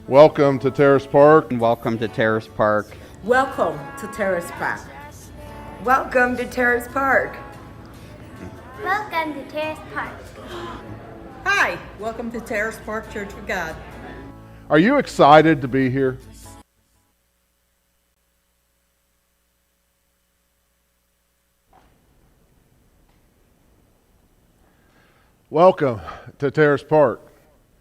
Welcome to Terrace Park. Welcome to Terrace Park. Welcome to Terrace Park. Welcome to Terrace Park. Welcome to Terrace Park. Hi, welcome to Terrace Park Church of God. Are you excited to be here? Welcome to Terrace Park,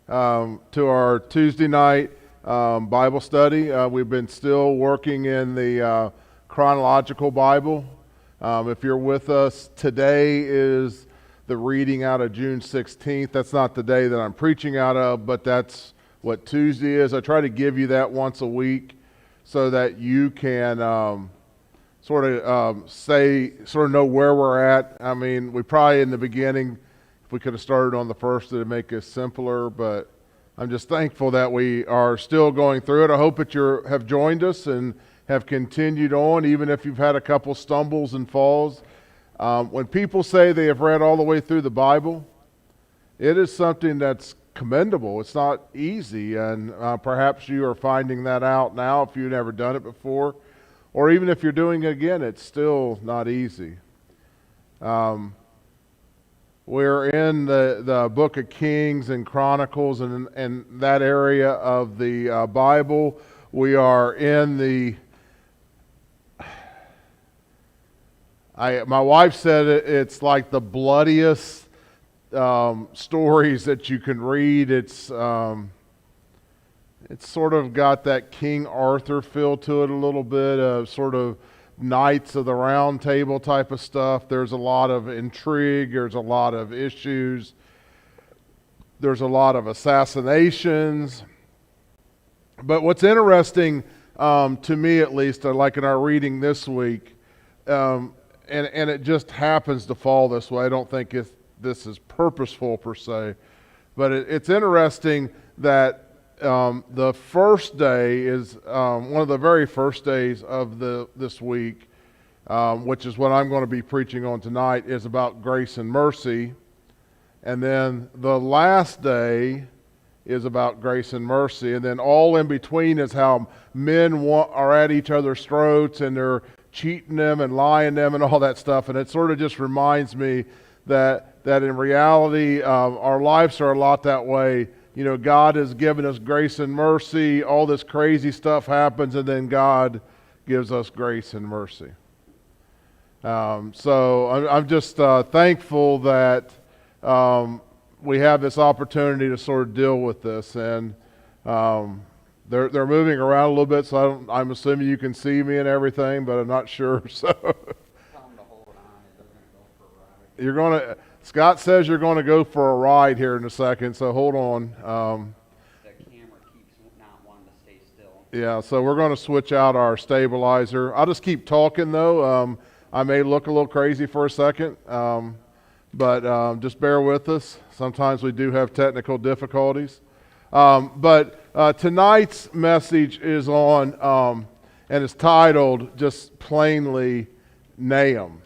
to our Tuesday night Bible study. We've been still working in the chronological Bible. If you're with us, today is the reading out of June 16th. That's not the day that I'm preaching out of, but that's what Tuesday is. I try to give you that once a week so that you can sort of know where we're at. I mean, we probably in the beginning, if we could have started on the first, it would make it simpler, but I'm just thankful that we are still going through it. I hope that you have joined us and have continued on, even if you've had a couple stumbles and falls. When people say they have read all the way through the Bible, it is something that's commendable. It's not easy, and perhaps you are finding that out now if you've never done it before, or even if you're doing it again, it's still not easy. We're in the book of Kings and Chronicles and that area of the Bible. We are in my wife said it's like the bloodiest stories that you can read. It's sort of got that King Arthur feel to it a little bit, of sort of Knights of the Round Table type of stuff. There's a lot of intrigue. There's a lot of issues. There's a lot of assassinations. But what's interesting, to me at least, like in our reading this week, and it just happens to fall this way. I don't think this is purposeful per se, but it's interesting that the first day is one of the very first days of this week, which is what I'm going to be preaching on tonight, is about grace and mercy. And then the last day is about grace and mercy. And then all in between is how men are at each other's throats and they're cheating them and lying them and all that stuff. And it sort of just reminds me that in reality, our lives are a lot that way. You know, God has given us grace and mercy. All this crazy stuff happens, and then God gives us grace and mercy. So I'm just thankful that we have this opportunity to sort of deal with this. And they're moving around a little bit, so I'm assuming you can see me and everything, but I'm not sure. So you're going to. Scott says you're going to go for a ride here in a second, so hold on. The camera keeps not wanting to stay still. Yeah, so we're going to switch out our stabilizer. I'll just keep talking, though. I may look a little crazy for a second, but just bear with us. Sometimes we do have technical difficulties. But tonight's message is on, and it's titled just plainly, Naaman.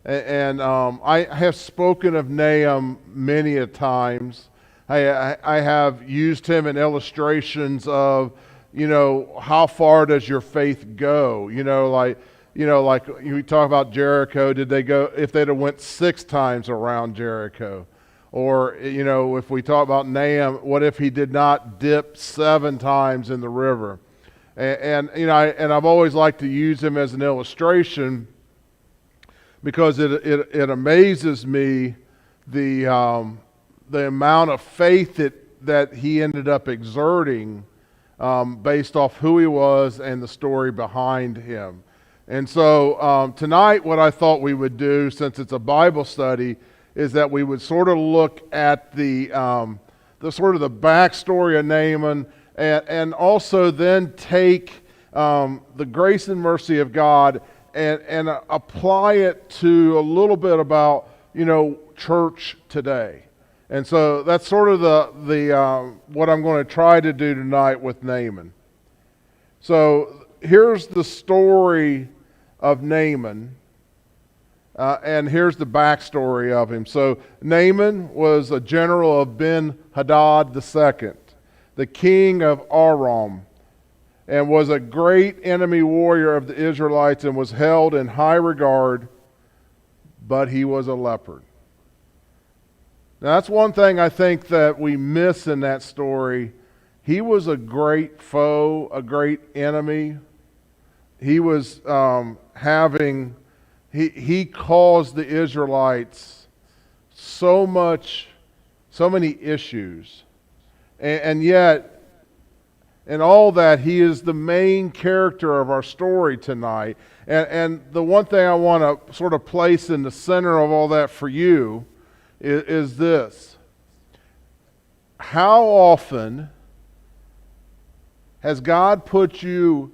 And I have spoken of Naaman many a times. I have used him in illustrations of, how far does your faith go? Like we talk about Jericho. Did they go, if they'd have went 6 times around Jericho? Or, if we talk about Naaman, what if he did not dip 7 times in the river? And I've always liked to use him as an illustration, because it amazes me the amount of faith that he ended up exerting based off who he was and the story behind him. And so tonight, what I thought we would do, since it's a Bible study, is that we would sort of look at the sort of the backstory of Naaman, and also then take the grace and mercy of God and apply it to a little bit about, church today. And so that's sort of the what I'm going to try to do tonight with Naaman. So here's the story of Naaman, and here's the backstory of him. So Naaman was a general of Ben-Hadad II. the king of Aram, and was a great enemy warrior of the Israelites and was held in high regard, but he was a leopard. Now, that's one thing I think that we miss in that story. He was a great foe, a great enemy. He was he caused the Israelites so many issues. And yet, in all that, he is the main character of our story tonight. And the one thing I want to sort of place in the center of all that for you is this. How often has God put you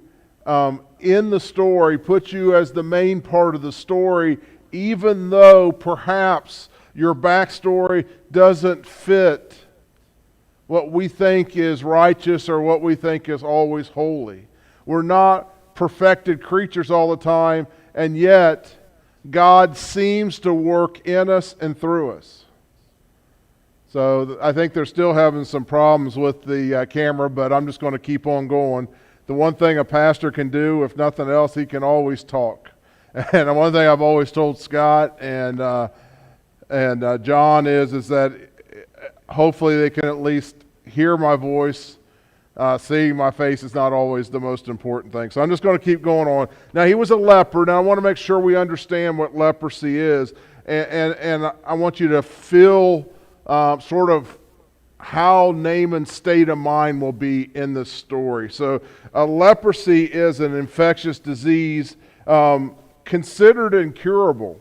in the story, put you as the main part of the story, even though perhaps your backstory doesn't fit what we think is righteous or what we think is always holy? We're not perfected creatures all the time, and yet God seems to work in us and through us. So I think they're still having some problems with the camera, but I'm just going to keep on going. The one thing a pastor can do, if nothing else, he can always talk. And one thing I've always told Scott and John is that hopefully they can at least hear my voice. Seeing my face is not always the most important thing. So I'm just going to keep going on. Now, he was a leper. Now, I want to make sure we understand what leprosy is. And I want you to feel sort of how Naaman's state of mind will be in this story. So leprosy is an infectious disease considered incurable.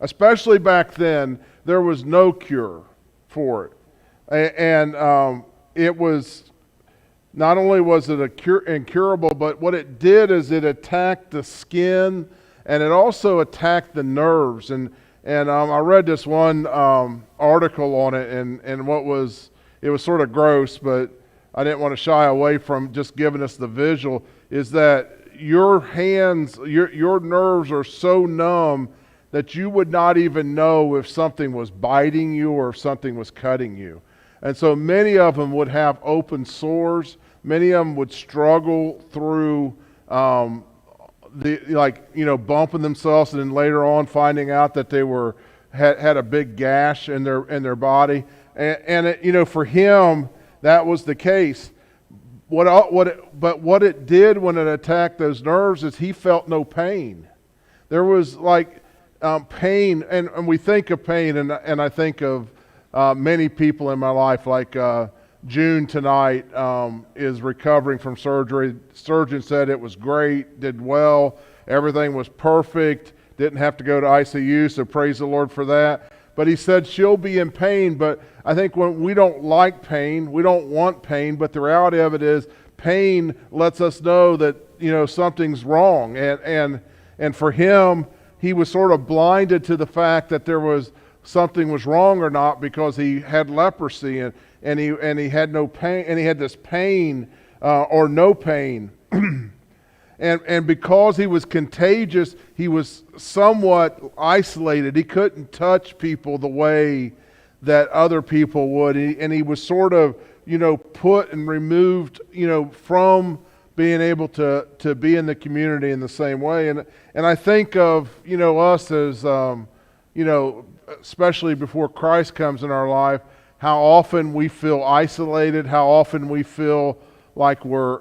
Especially back then, there was no cure for it. And it was, not only was it incurable, but what it did is it attacked the skin, and it also attacked the nerves. And I read this one article on it, and it was sort of gross, but I didn't want to shy away from just giving us the visual, is that your hands, your nerves are so numb that you would not even know if something was biting you or if something was cutting you. And so many of them would have open sores. Many of them would struggle through bumping themselves, and then later on finding out that they had a big gash in their body. And for him, that was the case. But what it did when it attacked those nerves is he felt no pain. There was pain, and we think of pain, and I think of many people in my life, like June tonight is recovering from surgery. Surgeon said it was great, did well, everything was perfect, didn't have to go to ICU, so praise the Lord for that. But he said she'll be in pain, but I think when we don't like pain, we don't want pain, but the reality of it is pain lets us know that something's wrong. And for him, he was sort of blinded to the fact that something was wrong or not, because he had leprosy and he had no pain, and he had this pain or no pain. And because he was contagious, he was somewhat isolated. He couldn't touch people the way that other people would. And he was sort of, put and removed, from being able to be in the community in the same way. And I think of, us as, especially before Christ comes in our life, how often we feel isolated, how often we feel like we're,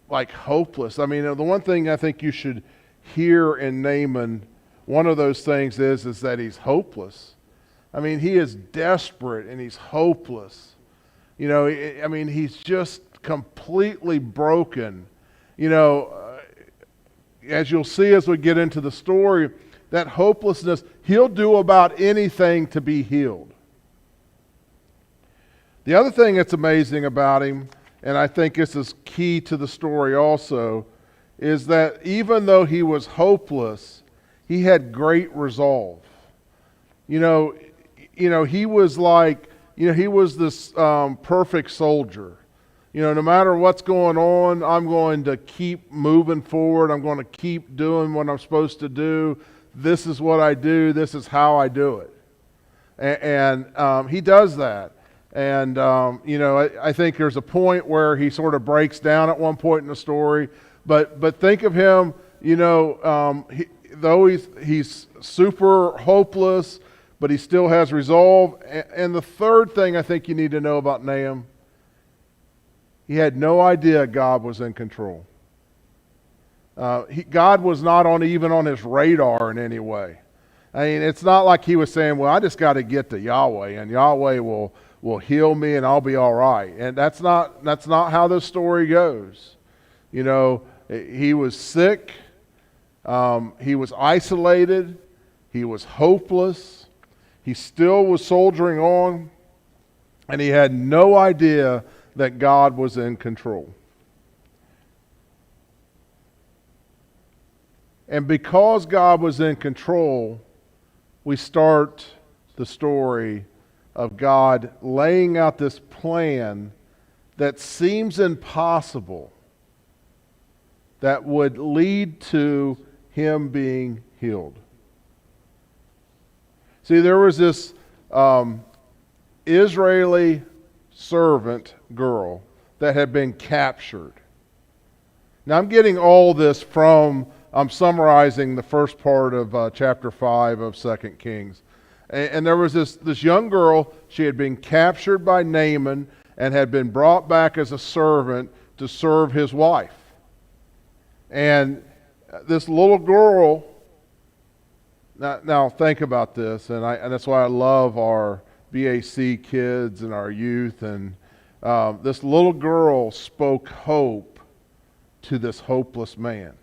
like hopeless. I mean, the one thing I think you should hear in Naaman, one of those things is that he's hopeless. I mean, he is desperate and he's hopeless. He's just completely broken. As you'll see as we get into the story, that hopelessness, he'll do about anything to be healed. The other thing that's amazing about him, and I think this is key to the story also, is that even though he was hopeless, he had great resolve. He was like, he was this perfect soldier. No matter what's going on, I'm going to keep moving forward. I'm going to keep doing what I'm supposed to do. This is what I do. This is how I do it. And he does that. And, I think there's a point where he sort of breaks down at one point in the story. But think of him, though he's super hopeless, but he still has resolve. And the third thing I think you need to know about Naaman, he had no idea God was in control. God was not even on his radar in any way. I mean, it's not like he was saying, well, I just got to get to Yahweh, and Yahweh will heal me and I'll be all right. And that's not how this story goes. He was sick. He was isolated. He was hopeless. He still was soldiering on. And he had no idea that God was in control. And because God was in control, we start the story of God laying out this plan that seems impossible, that would lead to him being healed. See, there was this Israeli servant girl that had been captured. Now I'm getting all this I'm summarizing the first part of chapter 5 of 2 Kings. And there was this young girl. She had been captured by Naaman and had been brought back as a servant to serve his wife. And this little girl, now think about this, and that's why I love our BAC kids and our youth. And this little girl spoke hope to this hopeless man.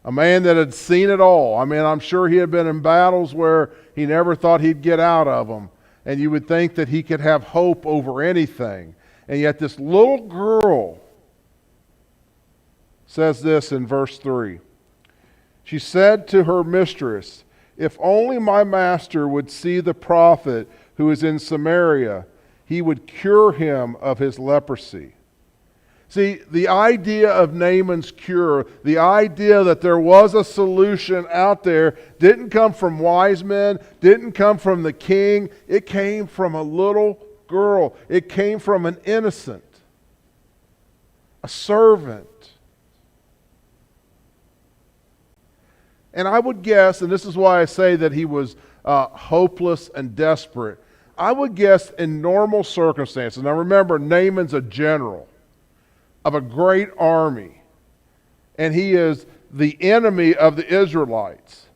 A man that had seen it all. I mean, I'm sure he had been in battles where he never thought he'd get out of them. And you would think that he could have hope over anything. And yet this little girl says this in verse 3. She said to her mistress, "If only my master would see the prophet who is in Samaria, he would cure him of his leprosy." See, the idea of Naaman's cure, the idea that there was a solution out there, didn't come from wise men, didn't come from the king. It came from a little girl. It came from an innocent, a servant. And I would guess, and this is why I say that he was hopeless and desperate, I would guess in normal circumstances. Now remember, Naaman's a general of a great army, and he is the enemy of the Israelites.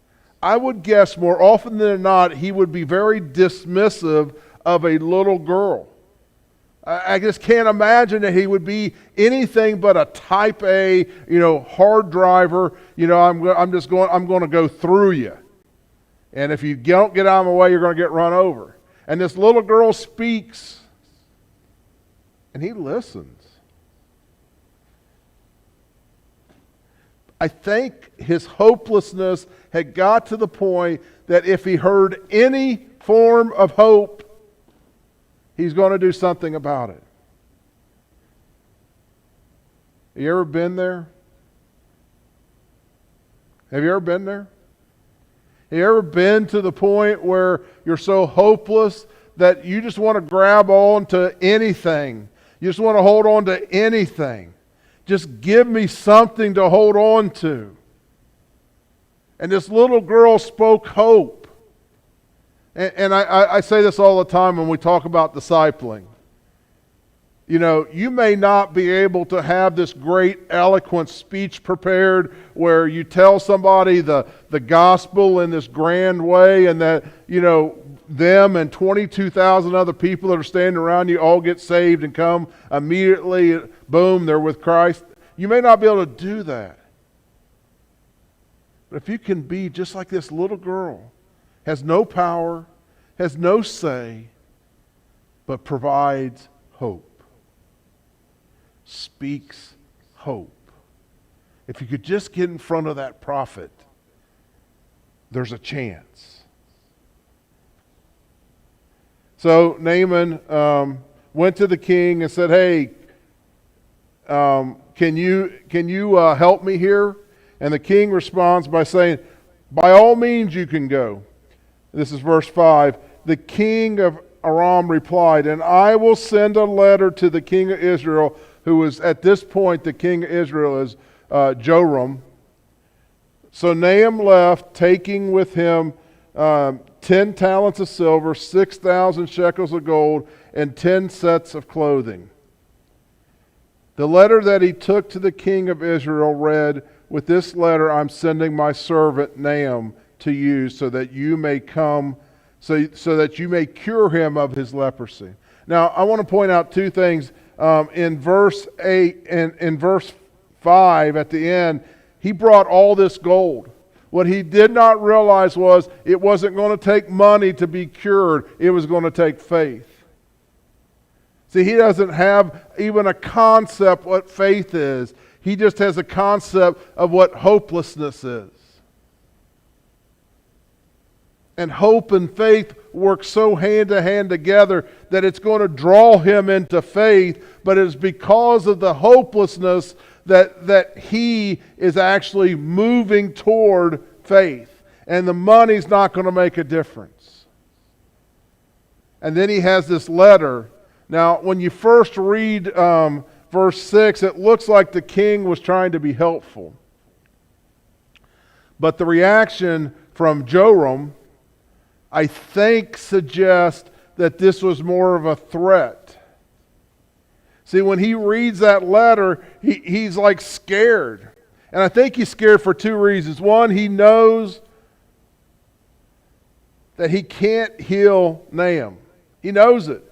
I would guess more often than not he would be very dismissive of a little girl. I just can't imagine that he would be anything but a type A, hard driver. I'm going to go through you, and if you don't get out of my way, you're going to get run over. And this little girl speaks, and he listens. I think his hopelessness had got to the point that if he heard any form of hope, he's going to do something about it. Have you ever been there? Have you ever been there? Have you ever been to the point where you're so hopeless that you just want to grab on to anything? You just want to hold on to anything. Just give me something to hold on to. And this little girl spoke hope. And I say this all the time when we talk about discipling. You may not be able to have this great eloquent speech prepared where you tell somebody the gospel in this grand way, and that, them and 22,000 other people that are standing around you all get saved and come immediately, boom, they're with Christ. You may not be able to do that. But if you can be just like this little girl, has no power, has no say, but provides hope, speaks hope. If you could just get in front of that prophet, there's a chance. So Naaman went to the king and said, "Hey, can you help me here?" And the king responds by saying, "By all means you can go." This is verse 5. The king of Aram replied, "And I will send a letter to the king of Israel," who is at this point the king of Israel is Joram. So Naaman left, taking with him 10 talents of silver, 6,000 shekels of gold, and 10 sets of clothing. The letter that he took to the king of Israel read, "With this letter I'm sending my servant Naaman to you, so that you may cure him of his leprosy." Now, I want to point out two things. In verse 8 and in verse 5 at the end, he brought all this gold. What he did not realize was it wasn't going to take money to be cured. It was going to take faith. See, he doesn't have even a concept what faith is. He just has a concept of what hopelessness is. And hope and faith work so hand to hand together that it's going to draw him into faith, but it's because of the hopelessness that he is actually moving toward faith. And the money's not going to make a difference. And then he has this letter. Now, when you first read verse 6, it looks like the king was trying to be helpful. But the reaction from Joram, I think, suggests that this was more of a threat. See, when he reads that letter, he's like scared. And I think he's scared for two reasons. One, he knows that he can't heal Naaman. He knows it.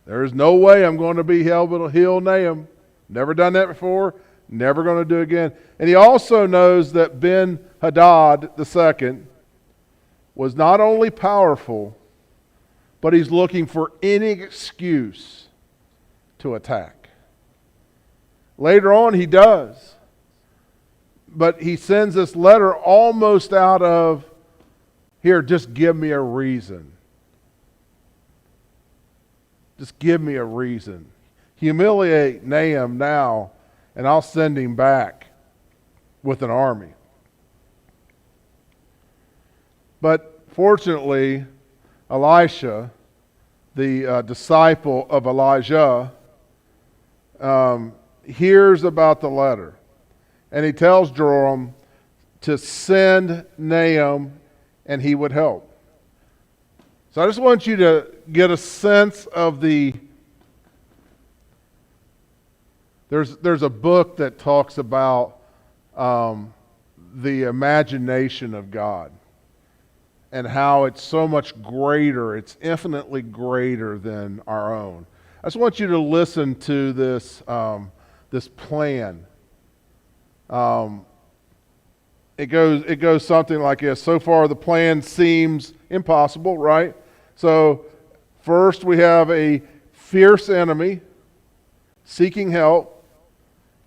There is no way I'm going to be able to heal Naaman. Never done that before. Never going to do it again. And he also knows that Ben-Hadad II was not only powerful, but he's looking for any excuse to attack. Later on he does. But he sends this letter almost out of, here, just give me a reason. Just give me a reason. Humiliate Naaman now, and I'll send him back with an army. But fortunately, Elisha, the disciple of Elijah, hears about the letter. And he tells Joram to send Naaman and he would help. So I just want you to get a sense of there's a book that talks about the imagination of God and how it's so much greater, it's infinitely greater than our own. I just want you to listen to this plan. It goes something like this. So far the plan seems impossible, right? So first we have a fierce enemy seeking help.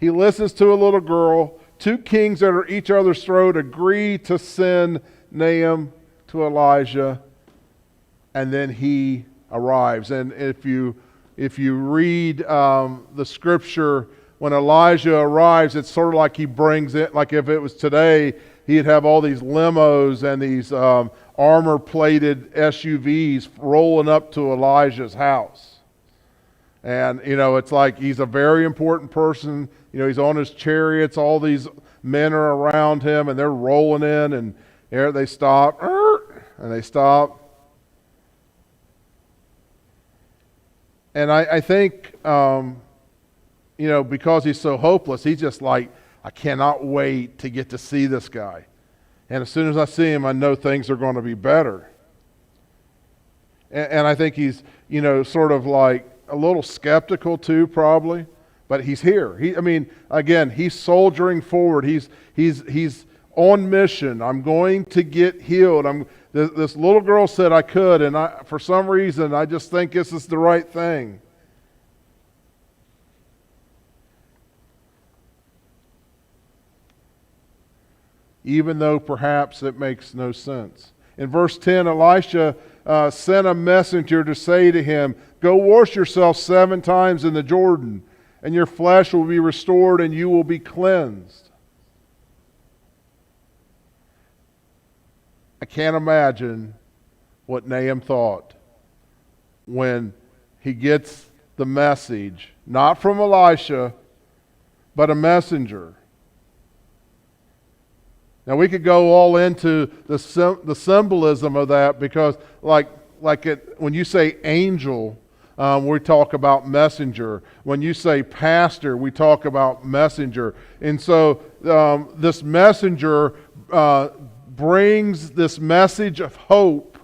He listens to a little girl. Two kings that are each other's throat agree to send Naaman to Elijah, and then he arrives. And if you read the scripture, when Elijah arrives, it's sort of like he brings it, like if it was today, he'd have all these limos and these armor-plated SUVs rolling up to Elijah's house. And, it's like he's a very important person. He's on his chariots. All these men are around him, and they're rolling in, and there they stop, and they stop. And I think, because he's so hopeless, he's just like, I cannot wait to get to see this guy. And as soon as I see him, I know things are going to be better. And I think he's, sort of like a little skeptical too, probably. But he's here. He's soldiering forward. He's on mission. I'm going to get healed. This little girl said I could, and for some reason, I just think this is the right thing. Even though perhaps it makes no sense. In verse 10, Elisha sent a messenger to say to him, "Go wash yourself 7 times in the Jordan, and your flesh will be restored and you will be cleansed." I can't imagine what Naaman thought when he gets the message, not from Elisha, but a messenger. Now we could go all into the symbolism of that, because when you say angel, we talk about messenger. When you say pastor, we talk about messenger. And so this messenger brings this message of hope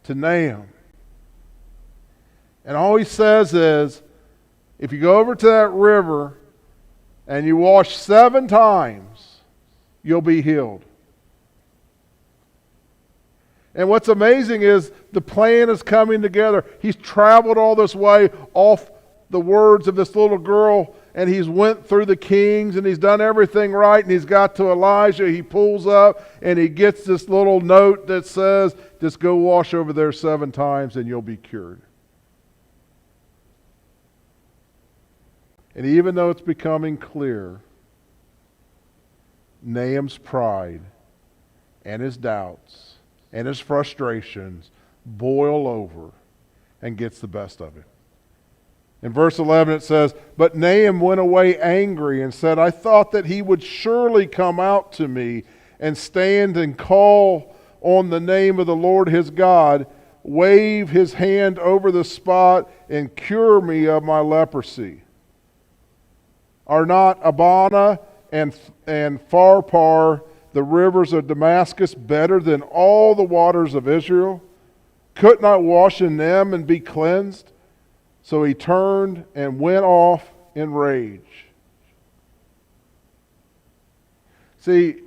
to Naaman. And all he says is, if you go over to that river and you wash 7 times, you'll be healed. And what's amazing is the plan is coming together. He's traveled all this way off the words of this little girl, and he's went through the kings, and he's done everything right, and he's got to Elijah. He pulls up, and he gets this little note that says, just go wash over there 7 times, and you'll be cured. And even though it's becoming clear, Naaman's pride and his doubts and his frustrations boil over and gets the best of him. In verse 11 it says, but Naaman went away angry and said, I thought that he would surely come out to me and stand and call on the name of the Lord his God, wave his hand over the spot, and cure me of my leprosy. Are not Abana and Pharpar, the rivers of Damascus, better than all the waters of Israel? Could not wash in them and be cleansed? So he turned and went off in rage. See,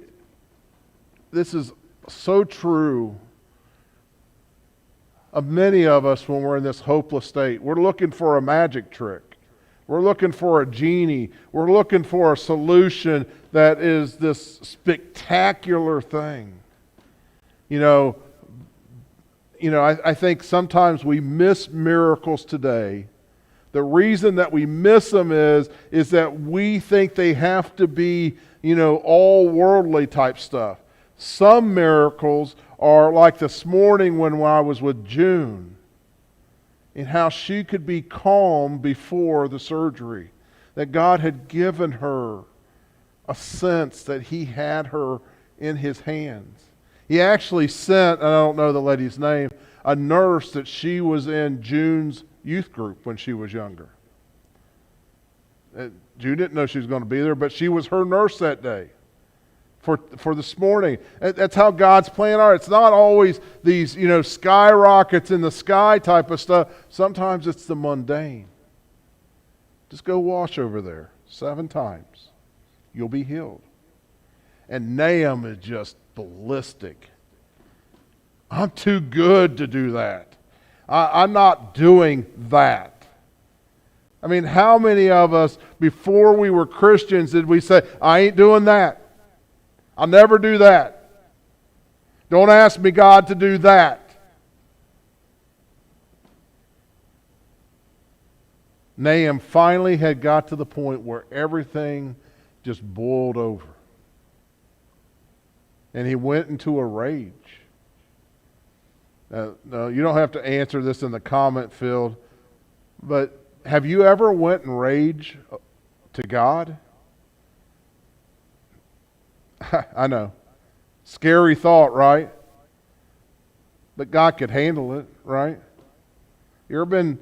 this is so true of many of us when we're in this hopeless state. We're looking for a magic trick. We're looking for a genie. We're looking for a solution that is this spectacular thing. I think sometimes we miss miracles today. The reason that we miss them is that we think they have to be, all worldly type stuff. Some miracles are like this morning when I was with June, and how she could be calm before the surgery. That God had given her a sense that he had her in his hands. He actually sent, and I don't know the lady's name, a nurse that she was in June's youth group when she was younger. June didn't know she was going to be there, but she was her nurse that day for this morning. That's how God's plan are. It's not always these, skyrockets in the sky type of stuff. Sometimes it's the mundane. Just go wash over there 7 times. You'll be healed. And Naaman is just ballistic. I'm too good to do that. I'm not doing that. I mean, how many of us, before we were Christians, did we say, I ain't doing that? I'll never do that. Don't ask me, God, to do that. Naaman finally had got to the point where everything just boiled over. And he went into a rage. No, you don't have to answer this in the comment field, but have you ever went in rage to God? I know. Scary thought, right? But God could handle it, right? You ever been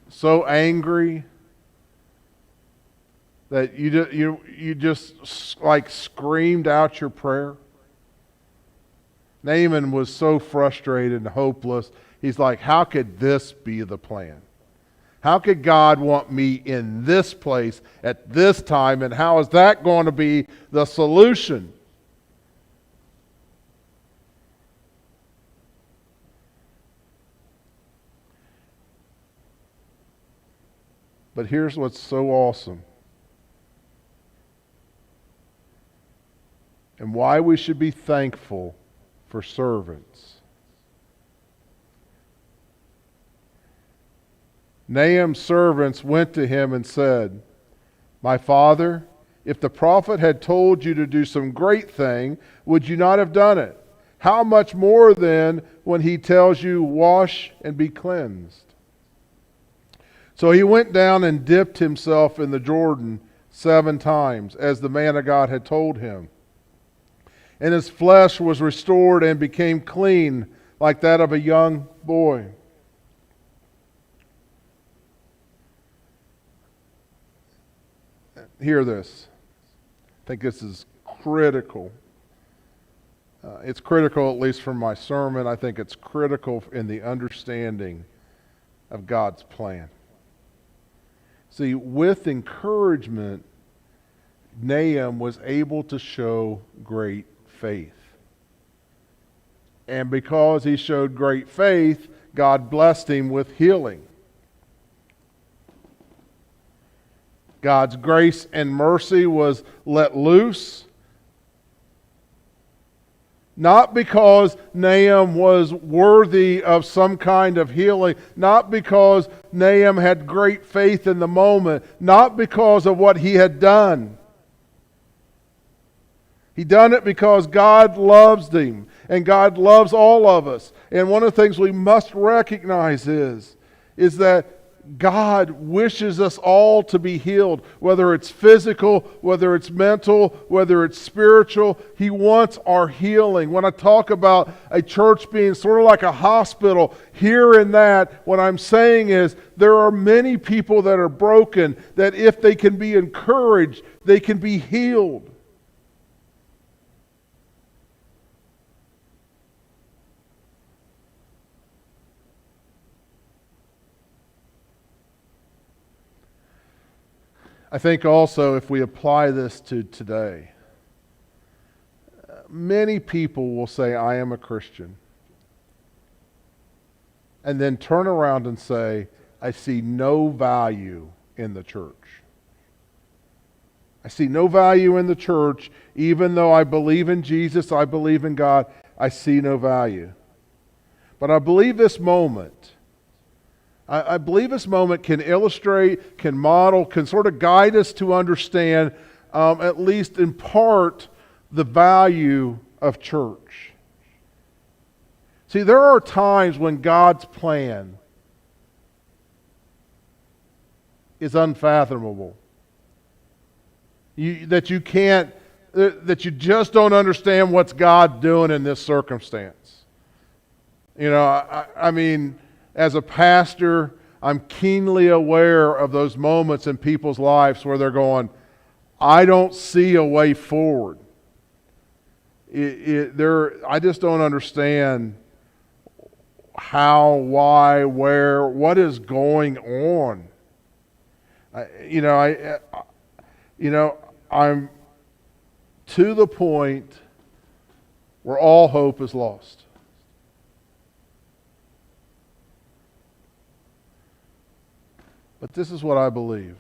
so angry that you just like screamed out your prayer? Naaman was so frustrated and hopeless. He's like, how could this be the plan? How could God want me in this place at this time, and how is that going to be the solution? But here's what's so awesome, and why we should be thankful for servants. Naaman's servants went to him and said, my father, if the prophet had told you to do some great thing, would you not have done it? How much more then when he tells you, wash and be cleansed? So he went down and dipped himself in the Jordan 7 times, as the man of God had told him. And his flesh was restored and became clean like that of a young boy. Hear this. I think this is critical. It's critical, at least from my sermon. I think it's critical in the understanding of God's plan. See, with encouragement, Naaman was able to show great faith. And because he showed great faith, God blessed him with healing. God's grace and mercy was let loose. Not because Naaman was worthy of some kind of healing, not because Naaman had great faith in the moment, not because of what he had done. He done it because God loves him, and God loves all of us. And one of the things we must recognize is that God wishes us all to be healed, whether it's physical, whether it's mental, whether it's spiritual. He wants our healing. When I talk about a church being sort of like a hospital, here and that, what I'm saying is there are many people that are broken, that if they can be encouraged, they can be healed. I think also if we apply this to today, many people will say, I am a Christian, and then turn around and say, I see no value in the church. I see no value in the church, even though I believe in Jesus, I believe in God, I see no value. But I believe this moment, I believe this moment can illustrate, can model, can sort of guide us to understand, at least in part, the value of church. See, there are times when God's plan is unfathomable. That you just don't understand what's God doing in this circumstance. You know, I mean, as a pastor, I'm keenly aware of those moments in people's lives where they're going, I don't see a way forward. I just don't understand how, why, where, what is going on. I'm to the point where all hope is lost. But this is what I believe.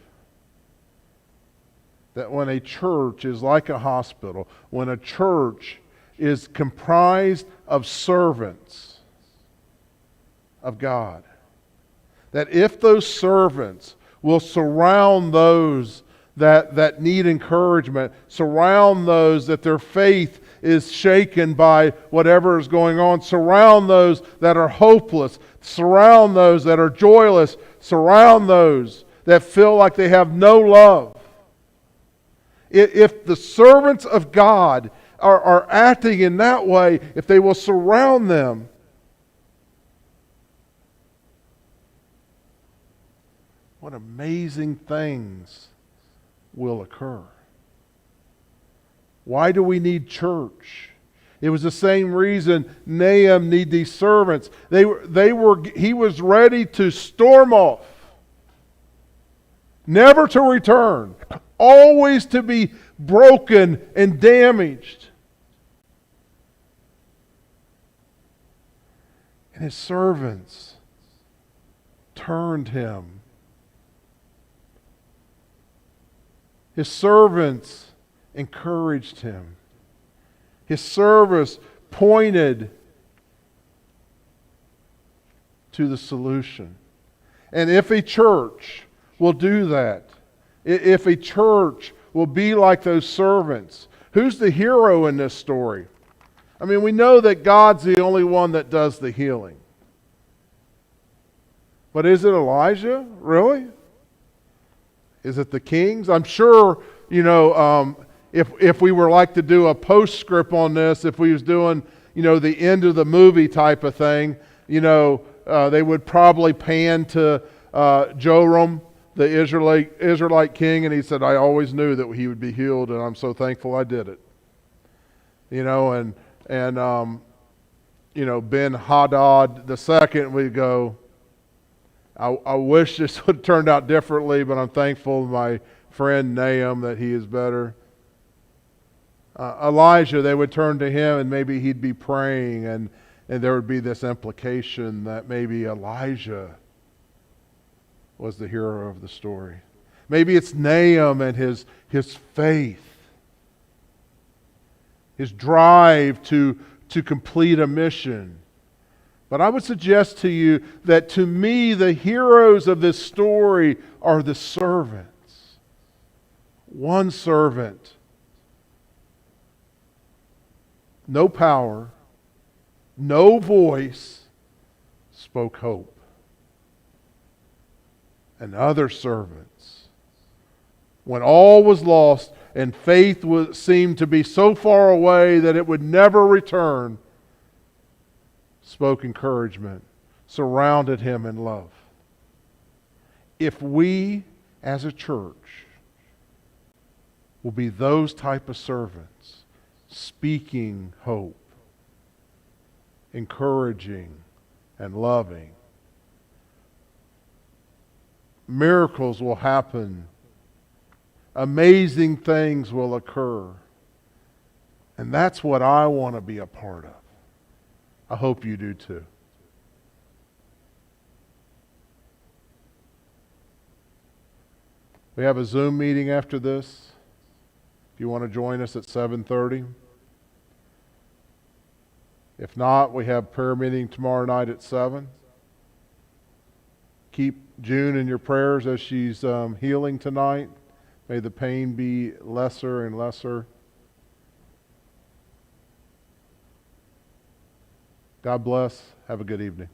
That when a church is like a hospital, when a church is comprised of servants of God, that if those servants will surround those that need encouragement, surround those that their faith is shaken by whatever is going on, surround those that are hopeless, surround those that are joyless, surround those that feel like they have no love. If the servants of God are acting in that way, if they will surround them, what amazing things will occur. Why do we need church? It was the same reason Naaman needed these servants. He was ready to storm off, never to return, always to be broken and damaged. And his servants turned him. His servants encouraged him. His service pointed to the solution. And if a church will do that, if a church will be like those servants, who's the hero in this story? I mean, we know that God's the only one that does the healing. But is it Elijah? Really? Is it the kings? I'm sure, if we were like to do a postscript on this, if we was doing, the end of the movie type of thing, they would probably pan to Joram, the Israelite king, and he said, I always knew that he would be healed, and I'm so thankful I did it. And Ben Hadad the second, we go, I wish this would have turned out differently, but I'm thankful my friend Naaman that he is better. Elijah, they would turn to him and maybe he'd be praying, and there would be this implication that maybe Elijah was the hero of the story. Maybe it's Naaman and his faith, his drive to complete a mission. But I would suggest to you that to me, the heroes of this story are the servants. One servant. No power, no voice, spoke hope. And other servants, when all was lost and faith seemed to be so far away that it would never return, spoke encouragement, surrounded him in love. If we as a church will be those type of servants, speaking hope, encouraging and loving, miracles will happen. Amazing things will occur. And that's what I want to be a part of. I hope you do too. We have a Zoom meeting after this. If you want to join us at 7:30. If not, we have prayer meeting tomorrow night at 7. Keep June in your prayers as she's healing tonight. May the pain be lesser and lesser. God bless. Have a good evening.